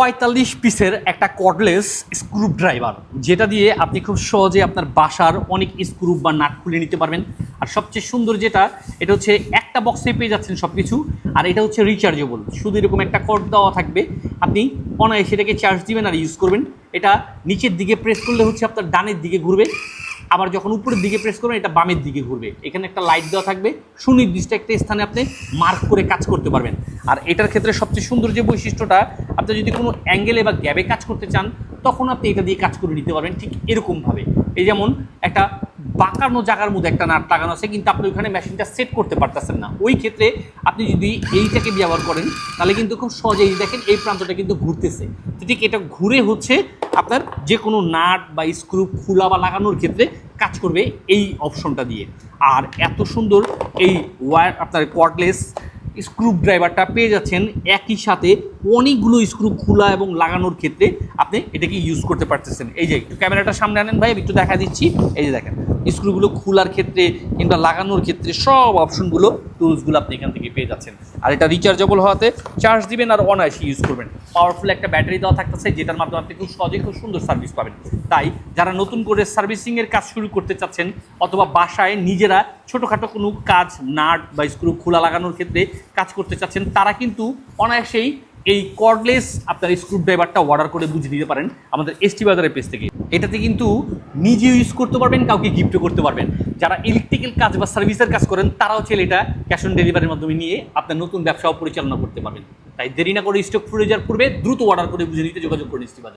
৪৫ পিসের একটা cordless screw driver, যেটা দিয়ে আপনি খুব সহজে আপনার বাসার অনেক স্ক্রু বা নাট খুলে নিতে পারবেন। আর সবচেয়ে সুন্দর যেটা, এটা হচ্ছে একটা বক্সে পেয়ে যাচ্ছেন সব কিছু। আর এটা হচ্ছে রিচার্জেবল, শুধু এরকম একটা কর্ড দেওয়া থাকবে, আপনি অনায়াসে এটাকে চার্জ দিবেন আর ইউজ করবেন। এটা নিচের দিকে প্রেস করলে হচ্ছে আপনার ডানের দিকে ঘুরবে, আবার যখন উপরের দিকে প্রেস করবেন এটা বামের দিকে ঘুরবে। এখানে একটা লাইট দেওয়া থাকবে, সুনির্দিষ্ট একটা স্থানে আপনি মার্ক করে কাজ করতে পারবেন। আর এটার ক্ষেত্রে সবচেয়ে সুন্দর যে বৈশিষ্ট্যটা, আপনি যদি কোনো অ্যাঙ্গেলে বা গ্যাপে কাজ করতে চান তখন আপনি এটা দিয়ে কাজ করে নিতে পারবেন ঠিক এরকমভাবে। এই যেমন একটা বাঁকানো জায়গার মধ্যে একটা নাট লাগানো আছে, কিন্তু আপনি ওইখানে মেশিনটা সেট করতে পারতেছেন না, ওই ক্ষেত্রে আপনি যদি এইটাকে ব্যবহার করেন তাহলে কিন্তু খুব সহজেই দেখেন এই প্রান্তটা কিন্তু ঘুরতেছে। তো ঠিক এটা ঘুরে হচ্ছে আপনার যে কোনো নাট বা স্ক্রু খোলা বা লাগানোর ক্ষেত্রে কাজ করবে এই অপশনটা দিয়ে। আর এত সুন্দর এই ওয়্যার আপনার কর্ডলেস স্ক্রু ড্রাইভারটা পেয়ে যাচ্ছেন, একই সাথে অনেকগুলো স্ক্রু খোলা এবং লাগানোর ক্ষেত্রে আপনি এটাকে ইউজ করতে পারতেছেন। এই যে একটু ক্যামেরাটা সামনে আনেন ভাই, একটু দেখা দিচ্ছি। এই যে দেখেন স্ক্রুগুলো খোলার ক্ষেত্রে কিংবা লাগানোর ক্ষেত্রে সব অপশনগুলো, টুলসগুলো আপনি এখান থেকে পেয়ে যাচ্ছেন। আর এটা রিচার্জেবল হওয়াতে চার্জ দিবেন আর অনায়াসে ইউজ করবেন। পাওয়ারফুল একটা ব্যাটারি দেওয়া থাকতেছে, যেটার মাধ্যমে আপনি খুব সহজেই খুব সুন্দর সার্ভিস পাবেন। তাই যারা নতুন করে সার্ভিসিংয়ের কাজ শুরু করতে চাচ্ছেন অথবা বাসায় নিজেরা ছোটোখাটো কোনো কাজ নাট বা স্ক্রু খোলা লাগানোর ক্ষেত্রে কাজ করতে চাচ্ছেন, তারা কিন্তু অনায়াসেই এই কর্ডলেস আপনার স্ক্রু ড্রাইভারটা অর্ডার করে বুঝে নিতে পারেন আমাদের এসটি বাজারের পেজ থেকে। এটাতে কিন্তু নিজে ইউজ করতে পারবেন, কাউকে গিফটও করতে পারবেন। যারা ইলেকট্রিক্যাল কাজ বা সার্ভিসের কাজ করেন তারাও চাইলে এটা ক্যাশ অন ডেলিভারির মাধ্যমে নিয়ে আপনার নতুন ব্যবসাও পরিচালনা করতে পারবেন। তাই দেরি না করে স্টক ফুরিয়ে যাওয়ার পূর্বে দ্রুত অর্ডার করে বুঝে নিতে যোগাযোগ করুন এসটি বাজার।